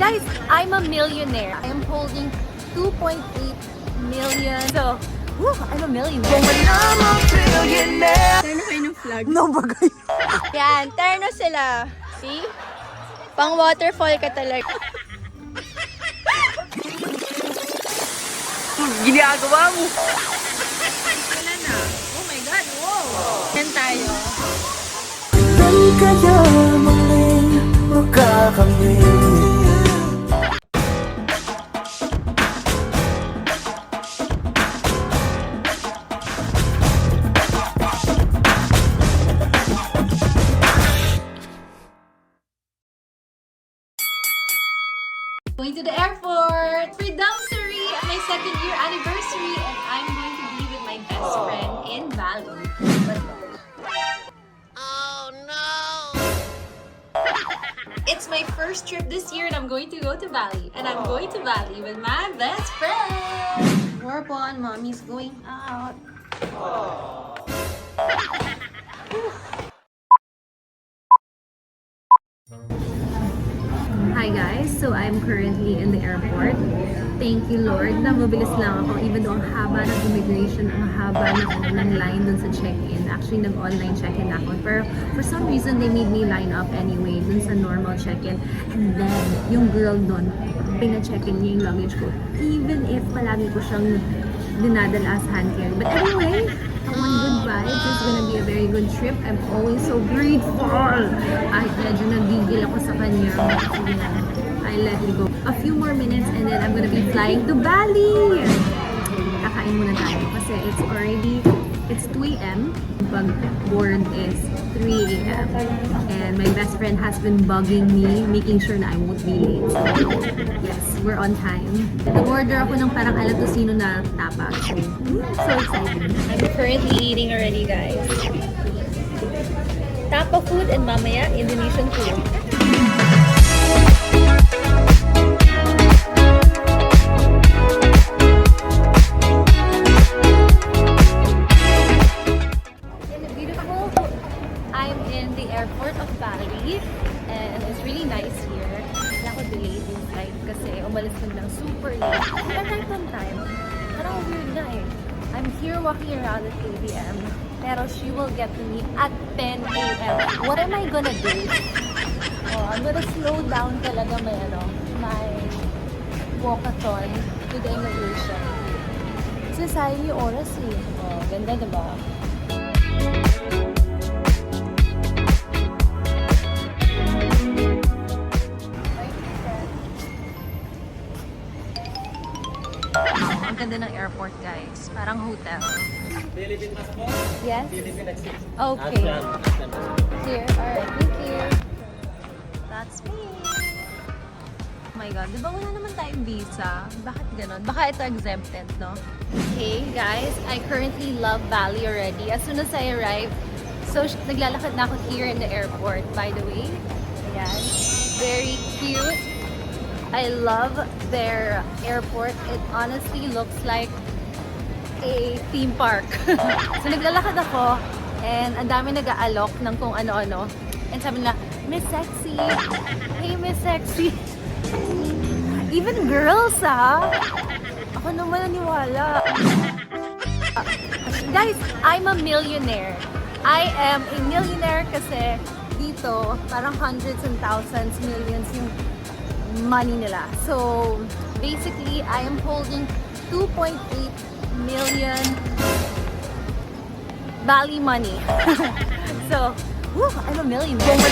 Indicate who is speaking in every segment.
Speaker 1: Guys, I'm a millionaire. I am holding 2.8 million. So, I'm a millionaire.
Speaker 2: Terno kayo ng flag.
Speaker 1: No bagay.
Speaker 2: Yan, terno sila. See? Pang waterfall ka talaga.
Speaker 1: Ginagawa mo.
Speaker 2: Wala na. Oh my God, wow! Yan tayo.
Speaker 3: Kaya muling magkakamit.
Speaker 1: Going to the airport for Damsari, my second year anniversary, and I'm going to be with my best friend in Bali. Oh no! It's my first trip this year, and I'm going to go to Bali. And I'm going to Bali with my best friend. Whereupon, mommy's going out. Hi guys, so I'm currently in the airport. Thank you Lord na mabilis lang ako even though ang haba ng immigration, ang haba ng line dun sa check-in. Actually, nag-online check-in ako. Pero for some reason, they made me line up anyway dun sa normal check-in. And then, yung girl dun, pina-check-in niya yung luggage ko. Even if palagi ko siyang dinadala as hand carry. But anyway, I want good vibes. It's gonna be a very good trip. I'm always so grateful. Ay, medyo nagigil ako sa kanya. Sige na. I let it go. A few more minutes and then I'm gonna be flying to Bali! Kakain muna tayo kasi it's 2 a.m. Pag board is 3 a.m. And my best friend has been bugging me, making sure na I won't be late. So, yes, we're on time. Nag-order ako ng parang alam to sino na tapa. So excited. I'm currently eating already, guys. Tapa food and mamaya Indonesian food. I'm in the airport of Bali and it's really nice here. Wala ko delayed yung flight kasi umalis lang super late. But right on time. Parang weird na eh. I'm here walking around at 8 p.m. Pero she will get to me at 10 a.m. What am I gonna do? Oh, I'm gonna slow down talaga my walkathon to the immigration. Kasi sayang yung oras eh. Oh, ganda diba? Ang ganda ng airport, guys. Parang hotel.
Speaker 3: Philippine passport?
Speaker 1: Yes?
Speaker 3: Philippine exit.
Speaker 1: Okay. Here. Alright. Thank you. That's me. Oh my God. Diba wala naman tayong visa? Bakit ganon? Baka ito exempted, no? Okay, guys. I currently love Bali already. As soon as I arrive, so naglalakad na ako here in the airport, by the way. Ayan. Very cute. I love their airport. It honestly looks like a theme park. So naglalakad ako and ang dami nag-aalok ng kung ano-ano. And sabi nila, Miss Sexy! Hey, Miss Sexy! Even girls, ha? Ako naman naniwala. Guys, I'm a millionaire. I am a millionaire kasi dito, parang hundreds and thousands, millions yung money nila. So, basically, I am holding 2.8 million Bali money. So, I'm a millionaire. Their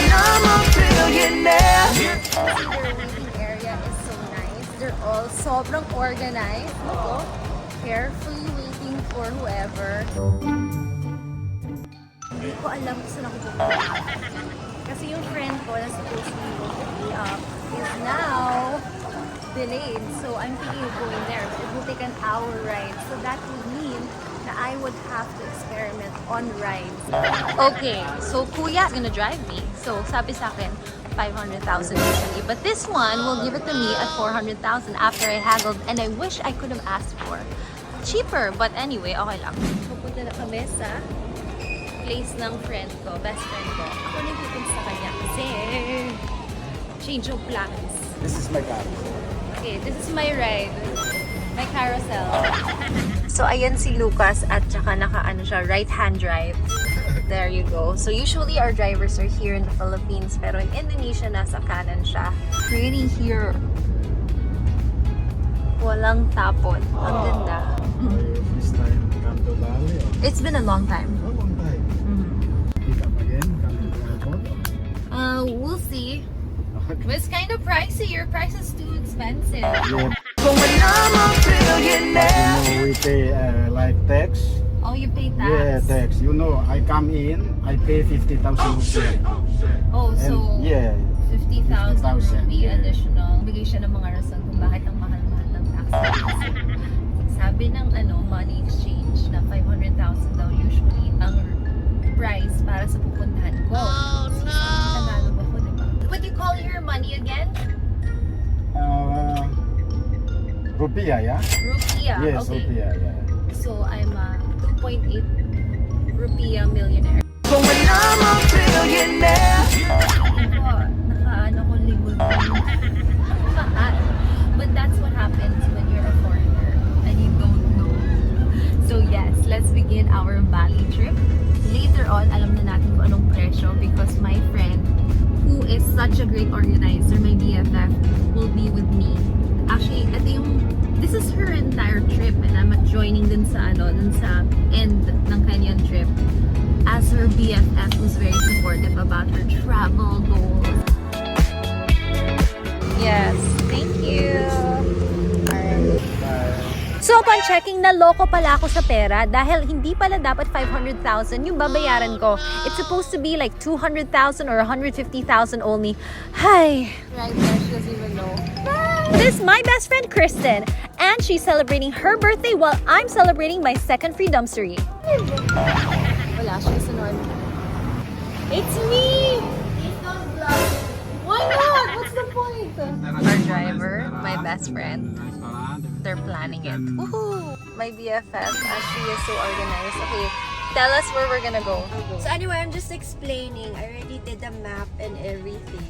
Speaker 1: waiting area is so nice. They're all sobrang organized. Ito, carefully waiting for whoever. Hindi ko alam kung saan ako pupunta. Kasi yung friend ko na supposed to be up is now delayed. So I'm thinking of going there. But it will take an hour ride. So that would mean that I would have to experiment on rides. Okay, so Kuya is gonna drive me. So sabi sa akin, 500,000 usually. But this one will give it to me at 400,000 after I haggled. And I wish I could have asked for cheaper. But anyway, okay lang. Pupunta na kami sa place ng friend ko, best friend ko. Ako na pupunta sa kanya kasi change of plans.
Speaker 4: This is my car.
Speaker 1: Okay, this is my ride. My carousel. So, ayan si Lucas at saka naka-ano siya, right-hand drive. There you go. So, usually our drivers are here in the Philippines, pero in Indonesia, nasa kanan siya. Pretty here. Walang tapon. Ang ganda.
Speaker 4: This time, come to Bali.
Speaker 1: It's been a long time.
Speaker 4: A long time. Pick up again, come to the airport.
Speaker 1: We'll see. It's kind of pricey. Your price is too expensive.
Speaker 4: Yeah.
Speaker 3: But when I'm a billionaire,
Speaker 4: You know, we pay like tax.
Speaker 1: Oh, you pay tax?
Speaker 4: Yeah, tax. You know, I come in, I pay 50,000 rupiah.
Speaker 1: Oh, so
Speaker 4: And yeah,
Speaker 1: 50,000 rupee
Speaker 4: yeah.
Speaker 1: additional. Bigay siya ng mga rason kung bakit ang mahal-mahal ng taxes. Sabi ng money exchange na 500,000 daw usually ang price para sa pupuntahan ko. Oh, no! Tagalog ako, diba? What do you call your money again?
Speaker 4: rupiah, yeah?
Speaker 1: Rupiah.
Speaker 4: Yes,
Speaker 1: Okay.
Speaker 4: rupiah, yeah.
Speaker 1: So I'm a 2.8 rupiah millionaire.
Speaker 3: but when I'm a billionaire,
Speaker 1: Naka-ano ko limod. But that's what happens when you're a foreigner and you don't know. So yes, let's begin our Bali trip. Later on, alam na natin kung anong presyo because my friend, who is such a great organizer, my BFF, will be with me. Actually, this is her entire trip and I'm joining dun sa end ng kanyang trip as her BFF who's very supportive about her travel goals. Yes, thank you. Alright. So upon checking, naloko pala ako sa pera dahil hindi pala dapat 500,000 yung babayaran ko. It's supposed to be like 200,000 or 150,000 only. Hi. Right there, she doesn't even know. This is my best friend Kristen, and she's celebrating her birthday while I'm celebrating my second free dumpstery. Wala siya sa normal. It's me! Why not? What's the point? Our driver, my best friend, they're planning it. Woohoo! My BFF, she is so organized. Okay, tell us where we're gonna go.
Speaker 2: So anyway, I'm just explaining. I already did the map and everything.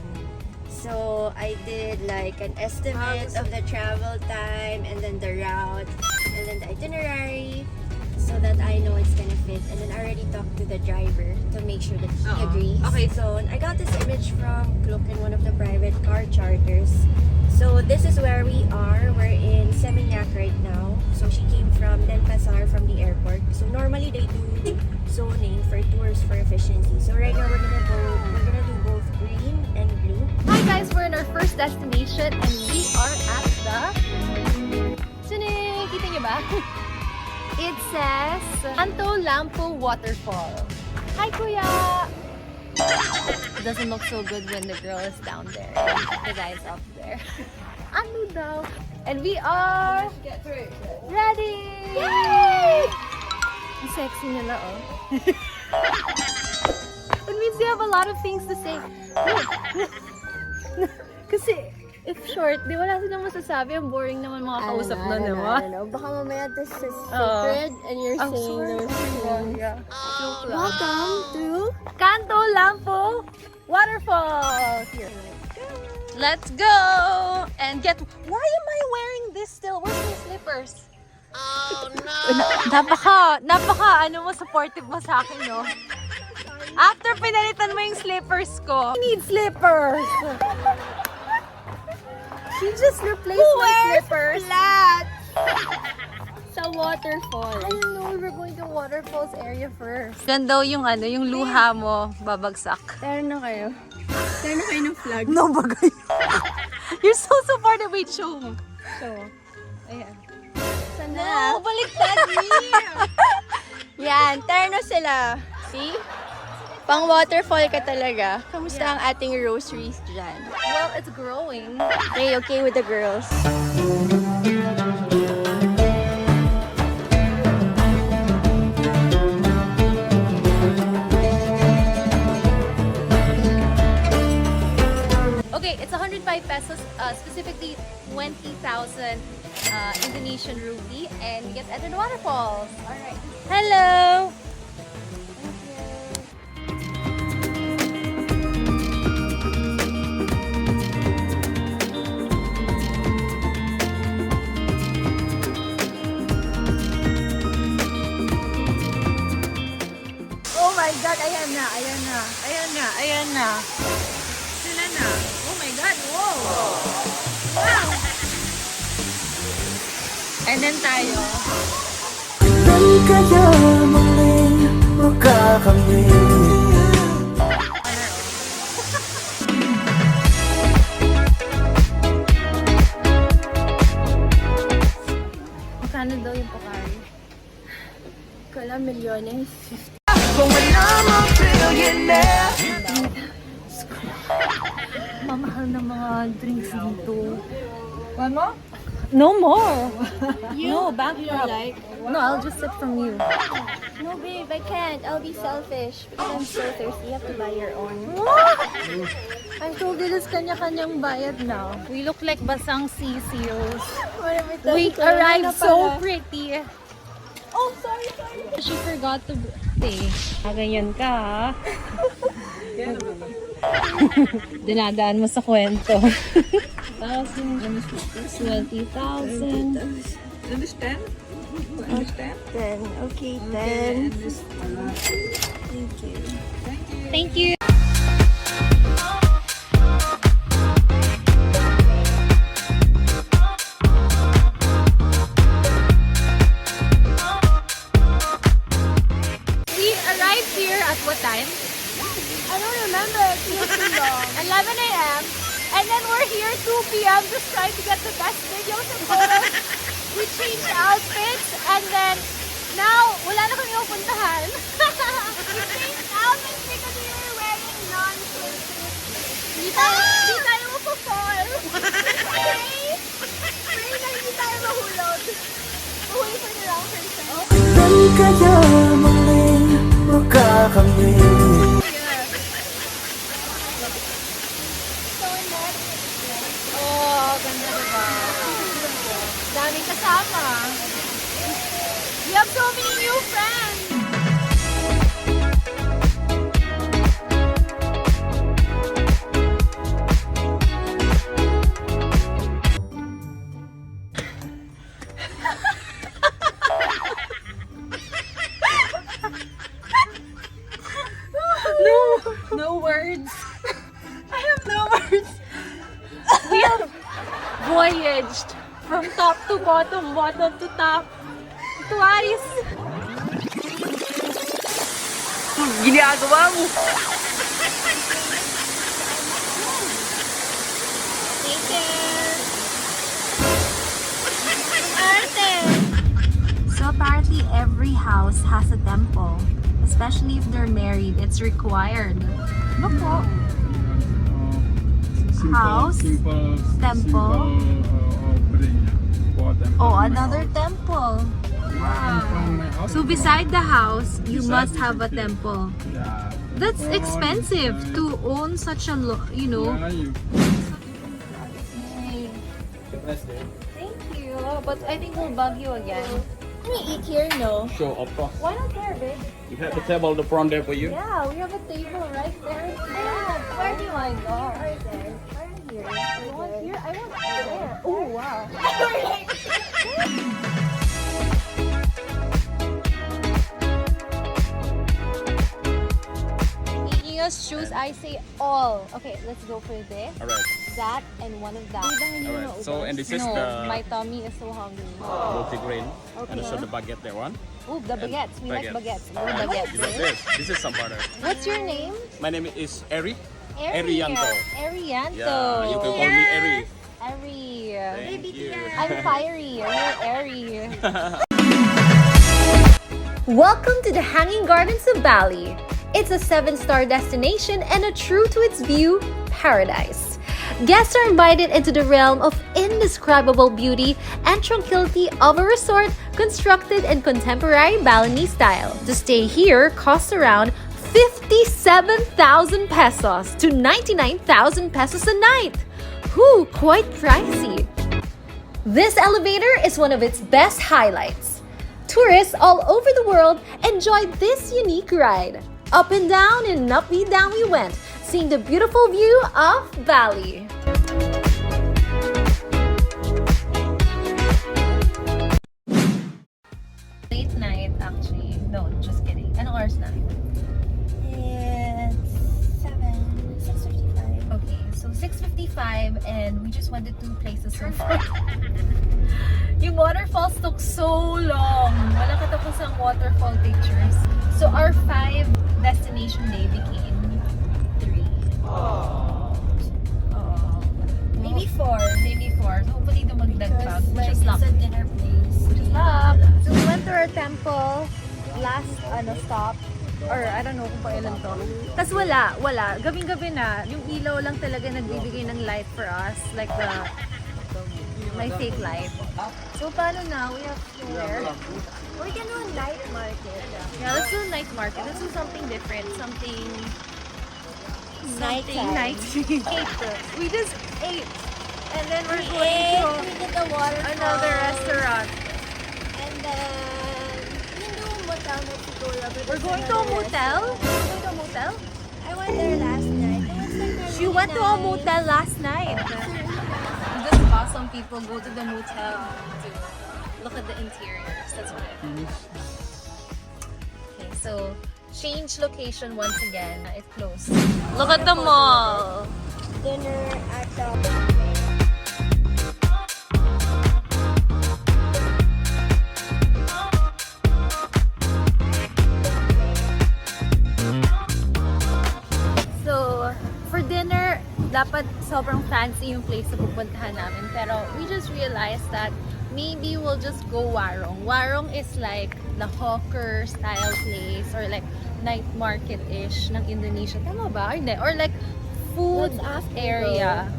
Speaker 2: So I did like an estimate of the travel time and then the route and then the itinerary so that I know it's gonna fit. And then I already talked to the driver to make sure that he agrees.
Speaker 1: Okay.
Speaker 2: So I got this image from Klook in one of the private car charters. So this is where we are. We're in Seminyak right now. So she came from Denpasar from the airport. So normally they do zoning for tours for efficiency. So right now we're gonna do both green and blue.
Speaker 1: Hi guys, we're in our first destination and we are at the... Sini! Kita niyo ba? It says Kanto Lampo Waterfalls. Hi Kuya! It doesn't look so good when the girl is down there and the guy's up there. Ano daw? And we are ready! Yay! Ang sexy nila, oh. It means they have a lot of things to say. Kasi, if short, di wala silang masasabi. Ang boring naman mga kausap na, di ba?
Speaker 2: I don't know. Baka mamaya this is sacred and you're
Speaker 1: I'm
Speaker 2: saying
Speaker 1: sorry.
Speaker 2: those things.
Speaker 1: Yeah. Joke lang.
Speaker 2: Welcome to
Speaker 1: Kanto Lampo Waterfalls. Here. Let's go! And get... Why am I wearing this still? Where's my slippers? Oh no! Napaka, supportive mo sa akin, no? After pinalitan mo yung slippers ko. I need slippers! She just replaced my slippers.
Speaker 2: flat sa waterfall?
Speaker 1: I don't know, we were going to waterfalls area first. Ganda yung yung luha mo, babagsak.
Speaker 2: Tara na kayo. Tara na kayo ng flag.
Speaker 1: No bagay. You're so supportive. Wait, show mo. Show mo. Ayan.
Speaker 2: Sana.
Speaker 1: No, baliktad me.
Speaker 2: Yan, terno sila. See? Pang waterfall ka talaga. Kamusta ang ating rosaries dyan?
Speaker 1: Well, it's growing.
Speaker 2: Okay with the girls.
Speaker 1: Okay, it's 105 pesos, specifically 20,000 Indonesian rupee, and you get added waterfalls. All right. Hello. And then tayo.
Speaker 3: Kailan kaya muling magkakamit?
Speaker 1: Magkano daw yung Pocari?
Speaker 2: Kala milyones.
Speaker 3: Kung alam mo, billionaire.
Speaker 1: Mamahal na mga drinks dito.
Speaker 2: One more?
Speaker 1: No more! No,
Speaker 2: You
Speaker 1: bankrupt.
Speaker 2: like?
Speaker 1: No, I'll just sip from you.
Speaker 2: No, babe, I can't. I'll be selfish because I'm so thirsty. You have to buy your own.
Speaker 1: I told you this kanya-kanyang bayad now. We look like basang CCOs. We
Speaker 2: Sorry,
Speaker 1: arrived
Speaker 2: na
Speaker 1: so
Speaker 2: pala.
Speaker 1: pretty.
Speaker 2: Oh, sorry.
Speaker 1: She forgot to pay. Ganyan ka, ha? Dinadaan mo sa kwento. 1,000, 20,000.
Speaker 5: Understand? Understand?
Speaker 2: 10. Okay, 10. Thank you.
Speaker 1: Thank you. We arrived here at what time?
Speaker 2: I don't remember. It feels too long.
Speaker 1: 11 a.m. And then we're here 2 p.m. just trying to get the best videos and photos. We changed outfits and then now wala na kami pupuntahan. We changed outfits because we were wearing non-swimsuits. Hindi tayo mapapall. Pray na hindi tayo mahulog. Mahuli for the wrong person.
Speaker 3: Kailan kaya muling magkakamit?
Speaker 1: Oh, ganda diba? Daming kasama. We have so many new friends. No words. I have no words. We have voyaged from top to bottom, bottom to top, twice.
Speaker 3: Ginagawa mo!
Speaker 1: Take care. Arte. So apparently every house has a temple, especially if they're married. It's required. Look po. House, temple. Oh, another temple. Wow. So beside the house, you must have a temple.
Speaker 4: Yeah.
Speaker 1: That's expensive to own such a, you know. Thank you. But I think we'll bug you again.
Speaker 2: Can we eat here? No.
Speaker 6: Sure, of course.
Speaker 1: Why not there, babe?
Speaker 6: You have the table, the front there for you.
Speaker 1: Yeah, we have a table right there. Yeah, where do I go? Right there. Right here. I want here. I want there. Oh, wow. Speaking of shoes, I say all. Okay, let's go for this,
Speaker 6: Alright,
Speaker 1: that, and one of that.
Speaker 6: alright. So, and this is
Speaker 1: No,
Speaker 6: the
Speaker 1: my tummy is so hungry.
Speaker 6: multi-grain.
Speaker 1: Okay.
Speaker 6: And also the baguette there one.
Speaker 1: Oh, the baguettes. We like baguettes. More
Speaker 6: Alright,
Speaker 1: baguettes.
Speaker 6: you got this. This is some butter.
Speaker 1: What's your name?
Speaker 6: My name is Eri.
Speaker 1: Arianto.
Speaker 6: Arianto.
Speaker 1: Arianto.
Speaker 6: Yeah, you can call me Eri.
Speaker 1: Ari.
Speaker 6: Thank you.
Speaker 1: I'm fiery. You're airy.
Speaker 7: Welcome to the Hanging Gardens of Bali. It's a 7-star destination and a true to its view paradise. Guests are invited into the realm of indescribable beauty and tranquility of a resort constructed in contemporary Balinese style. To stay here costs around 57,000 pesos to 99,000 pesos a night. Whew, quite pricey. This elevator is one of its best highlights. Tourists all over the world enjoyed this unique ride. Up and down and up and down we went, seeing the beautiful view of Bali.
Speaker 1: Late night, actually. No, just kidding. Anong oras na?
Speaker 2: It's 6:55.
Speaker 1: Okay, so 6:55 and we We just went to 2 places so far. Yung waterfalls took so long. Wala katapusang waterfall pictures. So our 5 destination day became 3.
Speaker 2: Maybe 4.
Speaker 1: Maybe 4. So hopefully dumagdag pa. Which is
Speaker 2: It's
Speaker 1: luck.
Speaker 2: a dinner place.
Speaker 1: Which is luck.
Speaker 7: So we went to our temple last stop. Or I don't know kung kailan to. Tapos wala. Gabing-gabi na. Yung ilaw lang talaga nagbibigay ng light for us. Like my fake light. So paano na? We have to wear.
Speaker 2: We can do a night market.
Speaker 7: Yeah, let's do a night market. Let's do something different. Something
Speaker 2: Nighttime.
Speaker 7: night. We just ate. And then we're
Speaker 2: We
Speaker 7: going
Speaker 2: did the waterfall.
Speaker 7: to another restaurant.
Speaker 2: And then, yun yung motel na siguro.
Speaker 7: We're going to a motel? We're going to a motel?
Speaker 2: I went there last night. It was like a
Speaker 7: She
Speaker 2: really
Speaker 7: went to a
Speaker 2: nice-
Speaker 7: motel last night.
Speaker 1: We just saw some people go to the motel to look at the interiors. That's what it is. Okay, so change location once again. It closed.
Speaker 7: Look at the mall.
Speaker 2: Dinner at the...
Speaker 1: So, for dinner, dapat sobrang fancy yung place na pupuntahan namin. Pero we just realized that maybe we'll just go Warong. Warong is like the hawker style place or like night market-ish ng Indonesia. Tama ba? Or hindi? Or like food
Speaker 2: That's after
Speaker 1: area.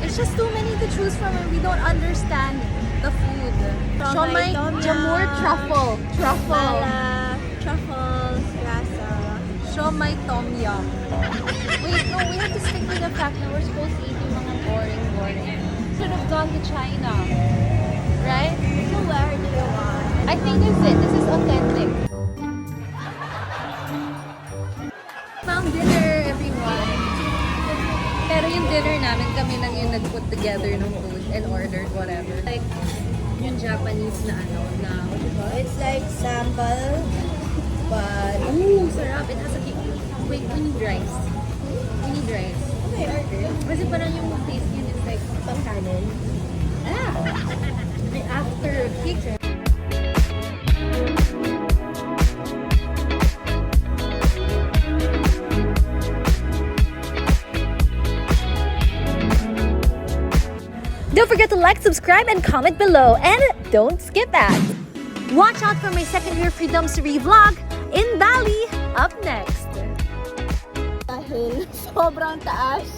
Speaker 1: It's just too many to choose from and we don't understand the food. Siomai,
Speaker 2: tom yum,
Speaker 1: jamur, truffle.
Speaker 2: Mala, truffles, rasa.
Speaker 1: Siomai tom yum. Wait, no, we have to stick to the fact that we're supposed to eat yung mga boring. Should have gone to China. Right?
Speaker 2: So where do you want?
Speaker 1: I think this is it. This is authentic. Found dinner, everyone. Pero yung dinner namin, kami lang yung nag-put together ng food and ordered whatever. Like, yung Japanese na what you call it?
Speaker 2: It's like sambal, but...
Speaker 1: Ooh, sarap. It has a kick. Wait, we need rice.
Speaker 2: Okay, order.
Speaker 1: Kasi parang yung taste yun is like,
Speaker 2: Pangkanin.
Speaker 1: after kick.
Speaker 7: Don't forget to like, subscribe, and comment below. And don't skip ads. Watch out for my second year Freedom Surrey vlog in Bali up next.
Speaker 2: Dahil sobrang taas.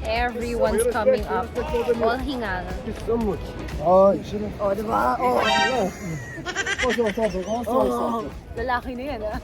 Speaker 1: Everyone's coming up. All hingal.
Speaker 2: Oh, diba? Oh.
Speaker 1: Lalaki na yan, ah.